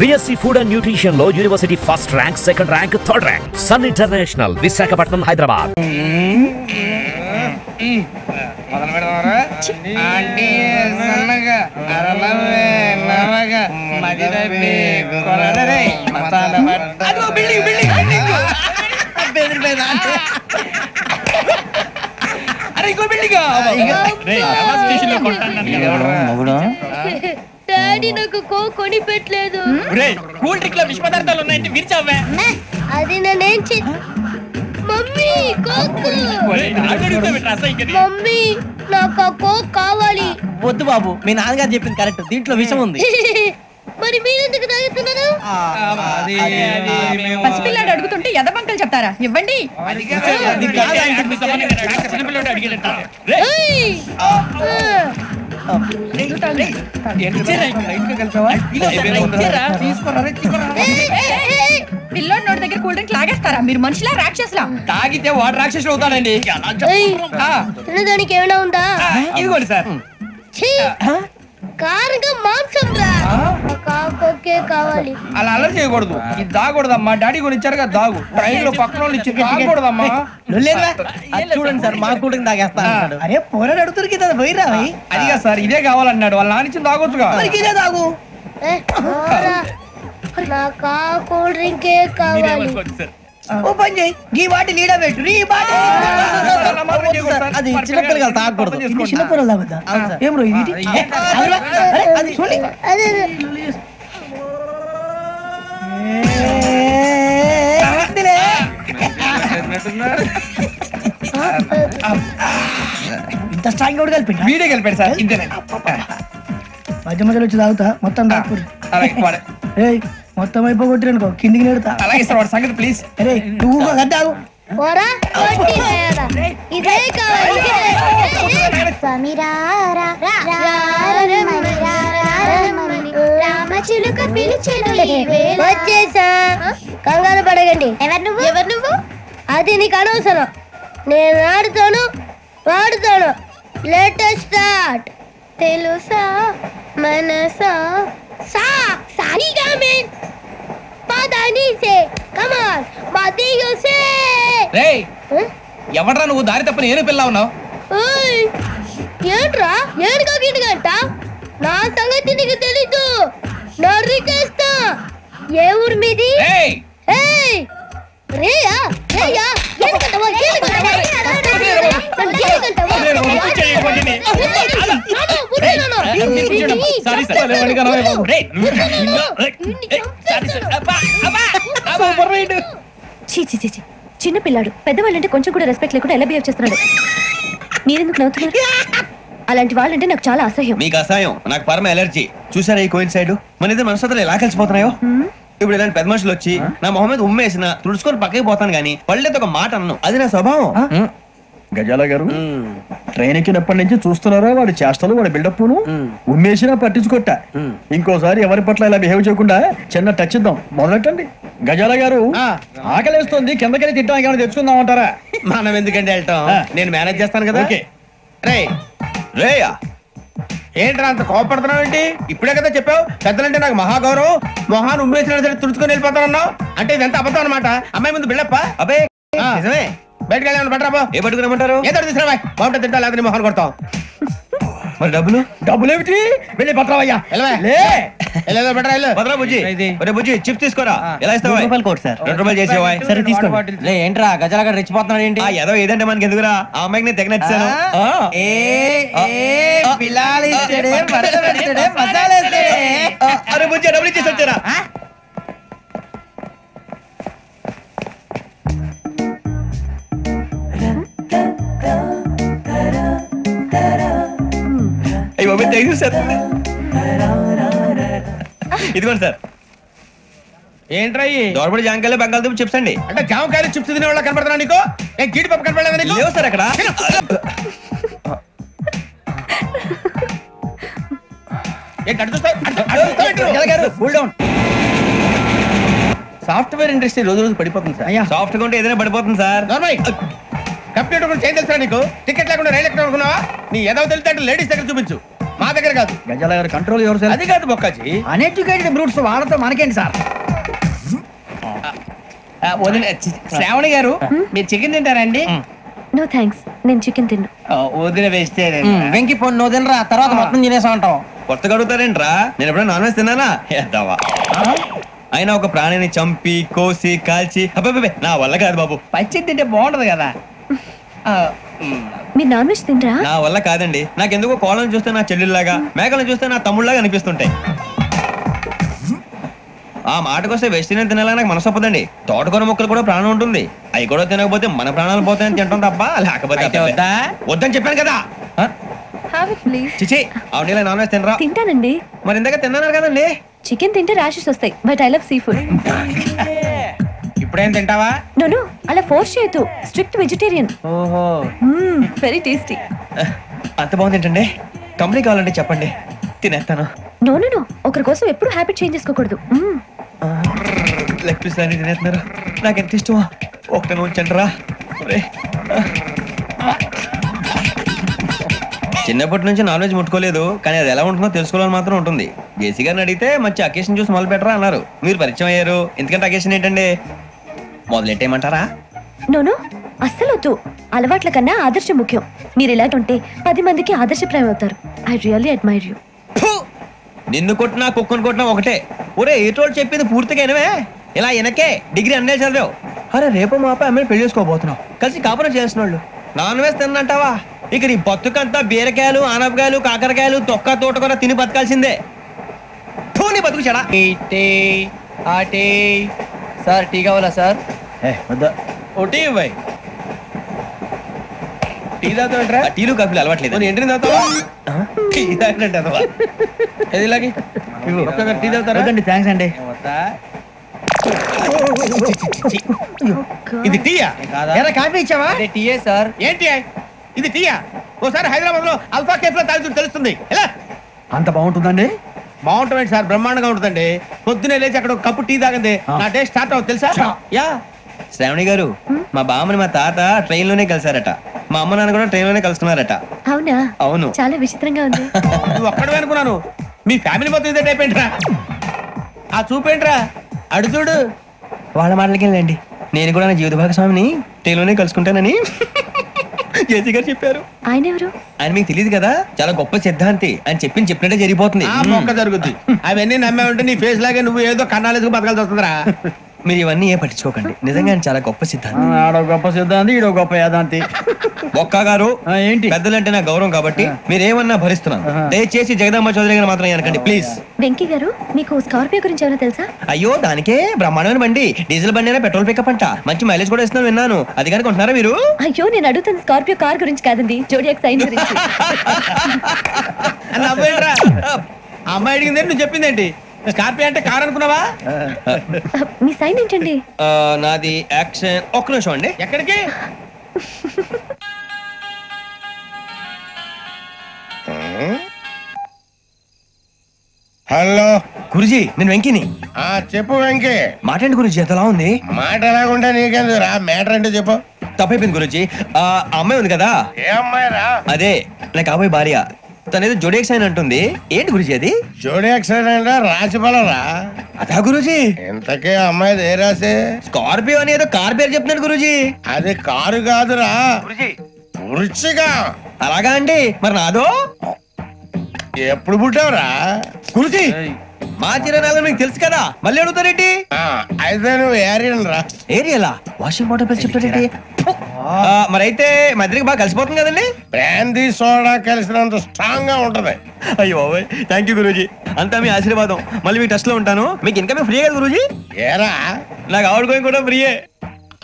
BSc Food and Nutrition లో university first rank, second rank, third rank. Sun International, Visakhapatnam, Hyderabad. Daddy నాకు coke కొని పెట్టలేదు. Cool drink లో విష పదార్థాలు ఉన్నాయంటే విరిచావే. అది నేనేం మమ్మీ కోక్. మమ్మీ నాకు ఆ కోక్ కావాలి. వద్దు బాబు, మీ నాన్నగారు చెప్పింది కరెక్ట్, దీంట్లో విషం ఉంది. మరి మీరెందుకు తాగుతున్నారు? పసిపిల్లాడు అడుగుతుంటే ఎదబంకలు చెప్తారా? ఇవ్వండి. పిల్లోడి నోటి దగ్గర కూల్ డ్రింక్ లాగేస్తారా? మీరు మనుషులా రాక్షసులా? తాగితే వాడు రాక్షసుడు అవుతాడండి. తినడానికి ఏమైనా ఉందా? ఇదిగోండి సార్. కారంగా మాంసం రా. కోకే కావాలి. అలా అల్లరి చేయకూడదు. ఇది దాగకూడదమ్మా. డాడీ కొని ఇచ్చారు కదా, దాగు. ట్రైన్ లో పక్కన వాళ్ళు ఇచ్చి దాగకూడదమ్మా. చూడండి సార్, మా కూడా తాగేస్తాను. అరే పోరాడు అడుగుతారు కదా, పోయిరా. అదిగా సార్, ఇదే కావాలన్నాడు. వాళ్ళ నానిచ్చింది తాగొచ్చుగా. ఇదే తాగు. నాకు ఆ కూల్ డ్రింకే కావాలి. ఓ పని చేయి, ఈ బాటి లీడ పెట్టు. ఈ బాటి అది చిన్నపిల్లలు తాగకూడదు. చిన్నపిల్లలు తాగుతా. ఏం రో ఇది? అది చూడండి. ఇంత స్ట్రాంగ్ కూడా కలిపి వీడే కలిపాడు సార్. ఇంతేనే మధ్య మధ్యలో వచ్చి తాగుతా. మొత్తం మొత్తం అయిపోగొట్టిరనుకో, కిందికి నేడుతా. అలాగే సార్, వాడి సంగతి ప్లీజ్. అరే నువ్వు గద్దాగు. ఇదే కావాలి. వచ్చేసా. కంగారు పడగండి. ఎవరు నువ్వు? అది నీకు అనవసరం. నేను ఆడుతాను, వాడుతాను. Latest start. తెలుసా మనసా సా సారీగా మెన్ పదని సే కమాన్ మదియో సే. రేయ్ ఎవడ్రా నువ్వు? దారి తప్ప నేను పిల్ల ఉన్నావు. ఓయ్ ఏంట్రా ఏడుగా గిడుగంట? నా సంగతి నీకు తెలీదు. నరికేస్తా. ఏ ఊరు మీది? ఏయ్ ఏయ్ రేయా రేయా ఎందుకంటవా? చిన్న పిల్లాడు, పెద్దవాళ్ళంటే కొంచెం కూడా రెస్పెక్ట్ లేకుండా ఎలా బిహేవ్ చేస్తున్నాడు. మీరెందుకు నవ్వుతున్నారు? అలాంటి వాళ్ళంటే నాకు చాలా అసహ్యం. మీకు అసహ్యం, నాకు పరమ ఎలర్జీ. చూసారా ఈ కోయిన్సైడ్? మన ఇద్దరు మనసులో ఎలా కలిసిపోతున్నాయో. ఇప్పుడు ఇలాంటి పెద్ద మనుషులు వచ్చి నా మొహం మీద ఉమ్మేసిన తుడుచుకొని పక్కకి పోతాను గానీ పళ్ళేతో ఒక మాట అన్ను. అది నా స్వభావం. గజాల గారు, ట్రైన్ ఎక్కినప్పటి నుంచి చూస్తున్నారా వాడి చేష్టలు, వాడి బిల్డప్ ను. ఉమ్మేసినా పట్టించుకోట. ఇంకోసారి ఎవరి పట్ల ఇలా బిహేవ్ చేయకుండా చిన్న టచ్ ఇద్దాం. మొదలెట్టండి. గజాల గారు, ఆకలేస్తుంది, కిందకెళ్ళి తిట్టడానికి ఏమైనా తెచ్చుకుందామంటారా? మనం ఎందుకంటే వెళ్తాం, నేను మేనేజ్ చేస్తాను కదా. రే రేయా ఏంట్రా అంత కోపడుతున్నావు ఏంటి? ఇప్పుడే కదా చెప్పావు పెద్దలంటే నాకు మహాగౌరవం, మొహాన్ని ఉమ్మేసినా సరే తుడుచుకొని వెళ్ళిపోతానన్నావు. అంటే ఇదంతా అబద్ధం అనమాట. అమ్మాయి ముందు బిళ్ళప్ప. అబ్బే నిజమే. బయటకు వెళ్ళి బెటరాబో. ఏ పట్టుకురమ్మంటారు? ఏదో తీసుకురా, బాగుంటుంది తింటా, లేదా మొహాన్ని కొడతాం. మరి డబ్బులు? డబ్బులు ఏమిటి? వెళ్ళి పట్టరావయ్యా. బెటరా భద్రా బుజ్జి, బుజ్జి చిప్స్ తీసుకోరా. ఎలా ఇస్తావా? Court sir. 2 రూపాయలు చేసేవా? సరే తీసుకోండి. ఏంట్రా గజాల గారు రెచ్చిపోతున్నాడు ఏంటి? ఏదో ఏదంటే మనకి ఎందుకురా, ఆ అమ్మాయికి నేను తెగ నచ్చాను. అరే బుజ్జి, డబ్బులు ఇచ్చేసి వచ్చారా? ఇదిగోండి సార్. ఏంట్రా దోరబడి జాంకాయలు బంగాళదుంప చిప్స్ అండి. అంటే జామకాయలు చిప్స్ తినే వాళ్ళ కనపడుతున్నా నీకు? జీడిపప్పు కనపడలేదా నీకు? లేవు సార్ అక్కడ. సాఫ్ట్వేర్ ఇండస్ట్రీ రోజు రోజు పడిపోతుంది సార్. సాఫ్ట్ గా ఉంటే ఏదైనా పడిపోతుంది సార్. కంప్యూటర్ గురించి ఏం తెలుసా నీకు? టికెట్ లేకుండా రైలు ఎక్కడ అనుకున్నావా? నీ ఏదో తెలితే లేడీస్ దగ్గర చూపించు. మా దగ్గర కాదు. గజాల గారు కంట్రోల్ ఎవరు సార్? అది కాదు బొక్కాజీ, అన్ఎడ్యుకేటెడ్ బ్రూట్స్ వాళ్ళతో మనకేంటి సార్? వదిన శ్రావణి గారు మీరు చికెన్ తింటారండి? నో థ్యాంక్స్, నేను చికెన్ తిన్ను. వదిన వేస్తే వెంకి పొన్ను నువ్వు తినరా, తర్వాత మొత్తం తినేసా ఉంటాం. కొత్తగా అడుగుతారేంట్రా? నేను ఎప్పుడైనా నాన్ వెజ్ తిన్నానా? ఎద్దావా. అయినా ఒక ప్రాణిని చంపి కోసి కాల్చి అబ్బే నా వల్ల కాదు బాబు. పచ్చి తింటే బాగుంటది కదా. మీరు నాన్ వెజ్ తినరా? నా వల్ల కాదండి. నాకెందుకో కోళ్ళని చూస్తే నా చెల్లెల్లాగా, మేకలను చూస్తే నా తమ్ముళ్ళలాగా అనిపిస్తుంటాయి. ఆ మాటకొస్తే వెజిటేరియన్ తినాలని నాకు మనసు ఒప్పదండి. తోటకూర మొక్కలు కూడా ప్రాణం ఉంటుంది. అవి కూడా తినకపోతే మన ప్రాణాలు పోతాయని తింటాం తప్ప లేకపోతే వద్దని చెప్పాను కదా. Have it please. చిచి అవునీ నాన్ వెజ్ తినరా? తింటానండి. మరి ఇందాక తిన్నాను కదండి. చికెన్ తింటే ర్యాషెస్ వస్తాయి, but I love sea food. ఇప్పుడేం తింటావా? నో అలా ఫోర్స్ చేయొద్దు. Strict vegetarian. ఓహో, వెరీ టేస్టీ. అంత బాగుంది ఏంటండి? కంపెనీ కావాలంటే చెప్పండి, తినేస్తాను. నో ఒకరి కోసం ఎప్పుడు హ్యాబిట్ చేంజ్ చేసుకోకూడదు. లెగ్ పీస్ అన్ని తినేస్తున్నారు. నాకు ఎంత ఇష్టమో ఒకటే ఉంచండి రా. చిన్నప్పటి నుంచి నాన్ వెజ్ ముట్టుకోలేదు, కానీ అది ఎలా ఉంటుందో తెలుసుకోవాలని మాత్రం ఉంటుంది. జేసీ గారిని అడిగితే మంచి అకేషన్ చూసి మొదలు పెట్టరా అన్నారు. మీరు పరిచయం అయ్యారు, ఎందుకంటే అకేషన్ ఏంటండి? మొదలెట్టేయమంటారా? నో అస్సలు వద్దు. అలవాట్ల కన్నా ఆదర్శం ముఖ్యం. మీరు ఇలాంటి ఉంటే 10 మందికి ఆదర్శప్రాయం అవుతారు. I really admire you. నిన్ను కొట్టినా కుక్కను కొట్టినా ఒకటే. ఒరే ఏటోళ్ళు చెప్పింది పూర్తిగా వినవే. ఇలా వెనకే డిగ్రీ అన్నే చదివావు. అరే రేపు మాపై అమ్మని పెళ్లి చేసుకోబోతున్నావు, కలిసి కాపురం చేసిన వాళ్ళు. నాన్ వెజ్ తిన్నంటావా? ఇక నీ బతుకంతా బీరకాయలు, ఆనపకాయలు, కాకరకాయలు, తొక్క తోట కూడా తిని బతకాల్సిందే. నీ బతుకు చెడా. సార్ టీ కావాలా సార్? ఒకటి ఇవ్వాయి. టీ తాగుతాంట్రా? టీలు కాఫీలు అలవాట్లేదు. ఏంటి తాగుతావా? టీ తాగినట్టు అదవా. ఏది ఇలాగే టీ తాగుతారా? థ్యాంక్స్ అండి. ఇది టీయా? కాఫీ ఇచ్చావా? టీయే సార్. ఏంటి ఇది టీయా? ఓసారి హైదరాబాద్ లో అల్ఫా కేఫ్ లో తాగుతూ తెలుస్తుంది. ఎలా అంత బాగుంటుందండి? బాగుంటుంది సార్, బ్రహ్మాండంగా ఉంటుందండి. పొద్దునే లేచి అక్కడ ఒక కప్పు టీ తాగింది నా డే స్టార్ట్ అవుతుంది తెలుసా? యా. శ్రావణి గారు, మా బామ్మని మా తాత ట్రైన్ లోనే కలిసారట. మా అమ్మ నాన్న కూడా ట్రైన్ లోనే కలుసుకున్నారట. అవునా? అవును. చాలా విచిత్రంగా ఉంది. నువ్వు ఒక్కడే అనుకున్నాను, మీ ఫ్యామిలీ మొత్తం ఇదే టైప్ ఏంట్రా? ఆ చూపేంట్రా, అడు చూడు. వాళ్ళ మాటలకి వెళ్ళండి. నేను కూడా నా జీవిత భాగస్వామిని ట్రైన్ లోనే కలుసుకుంటానని జేసీ గారు చెప్పారు. ఆయన ఎవరు? ఆయన మీకు తెలియదు కదా, చాలా గొప్ప సిద్ధాంతి అని చెప్పినట్టే జరిగిపోతుంది. ఆ మొక్క జరుగుద్ది. అవన్నీ నమ్మే ఉంటే నీ ఫేస్ లాగే నువ్వు ఏదో కన్నాలేసుకు బతకాల్సి వస్తుందిరా. మీరు ఇవన్నీ ఏ పట్టించుకోకండి. నిజంగా ఆయన చాలా గొప్ప సిద్ధాంతి. ఆడో గొప్ప సిద్ధాంతి, ఈడో గొప్ప యాదాంతి. ఒక్క గారు ఏంటి? పెద్దలంటే నా గౌరవం కాబట్టి మీరేమన్నా భరిస్తున్నాను. దయచేసి జగదాంబ చౌదరి గారు మాత్రం అనకండి ప్లీజ్. వెంకీ గారు, మీకు స్కార్పియో గురించి ఏమైనా తెలుసా? అయ్యో దానికే బ్రహ్మాండమైన బండి. డీజిల్ బండి అయినా పెట్రోల్ పికప్ అంట. మంచి మైలేజ్ కూడా ఇస్తున్నాను విన్నాను. అది కనుక ఉంటున్నారా మీరు? అయ్యో నేను అడుగుతుంది స్కార్పియో కార్ గురించి కాదండి, జోడియాక్ సైన్ గురించి. నవ్వేంట్రా? అమ్మాయి అడిగింది నువ్వు చెప్పిందేంటి? స్కార్పియో అంటే కార్ అనుకున్నావా? మీ సైన్ ఏంటండి? నాది యాక్షన్. ఒక్క నిమిషం అండి. ఎక్కడికి? హలో గురుజీ, నేను వెంకిని. చెప్పు వెంకీ. మాట్లాడండి గురుజీ, ఎంతలా ఉంది? మాట ఎలాగుంటా నీకెందుకు రా, మ్యాటర్ అంటే చెప్పు. తప్పైపోయింది గురుజీ. ఆ అమ్మాయి ఉంది కదా, ఏ అమ్మాయి రా? అదే నా కాబోయే భార్య. తనేదో జోడియాక్ సైన్ అంటుంది. ఏంటి గురుజీ అది? జోడి యాక్సిడెంట్ రాసి బలరా? అదా గురుజీ. ఇంతకే అమ్మాయిది ఏ రాసి? స్కార్పియో అని ఏదో కార్ పేరు చెప్తున్నాడు గురుజీ. అది కారు కాదురా, వృచ్చిక. అలాగా అండి, మరి నాదో? ఎప్పుడు పుట్టావురా? గురుజీ మా చిరనాలు మీకు తెలుసు కదా, మళ్ళీ అడుగుతారేంటి? అయితే నువ్వు ఏరియన్ రా. ఏరియలా? వాషింగ్ వాటర్ పేరు చెప్తారేంటి? మరైతే మా ఇద్దరికి బాగా కలిసిపోతుంది కదండి. బ్రాందీ సోడా కలిసినంత స్ట్రాంగ్ గా ఉంటది. అయ్యో థ్యాంక్ యూ గురూజీ, అంతా మీ ఆశీర్వాదం. మళ్ళీ మీ టెస్ట్ లో ఉంటాను. మీకు ఇన్కమ్ ఫ్రీ కదా గురూజీ? ఏరా, నాకు ఆవిడ గోయింగ్ కూడా ఫ్రీయే.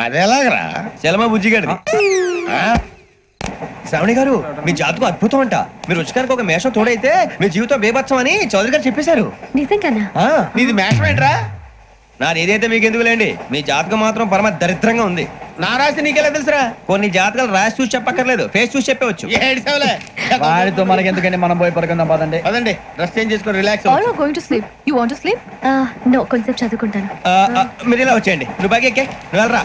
అదేలాగరా? చలమా బుజ్జి గారిది. శ్రావణి గారు, మీ జాతకు అద్భుతం అంట. మీరు రుచికానికి ఒక మేషం తోడైతే మీ జీవితం బేబత్సం అని చౌదరి గారు చెప్పేశారు. నిజంగానా? నీది మేషం ఏంట్రా? నాది ఏదైతే మీకు ఎందుకు లేండి, మీ జాతకం మాత్రం పరమ దరిద్రంగా ఉంది. నా రాసి నీకెలా తెలుసురా? కొన్ని జాతకాలు రాసి చూసి చెప్పక్కర్లేదు, ఫేస్ చూసి చెప్పవచ్చు. వాడితో మనకి ఎందుకండి, మనం పోయి పడుకుందాం పదండి. పదండి, డ్రెస్ చేంజ్ చేసుకొని relax. All are going to sleep. You want to sleep? No, కొంచెం చదువుకుంటాను. మీరు ఇలా వచ్చేయండి. నువ్వు బాగా ఎక్కే, నువ్వు వెళ్ళరా.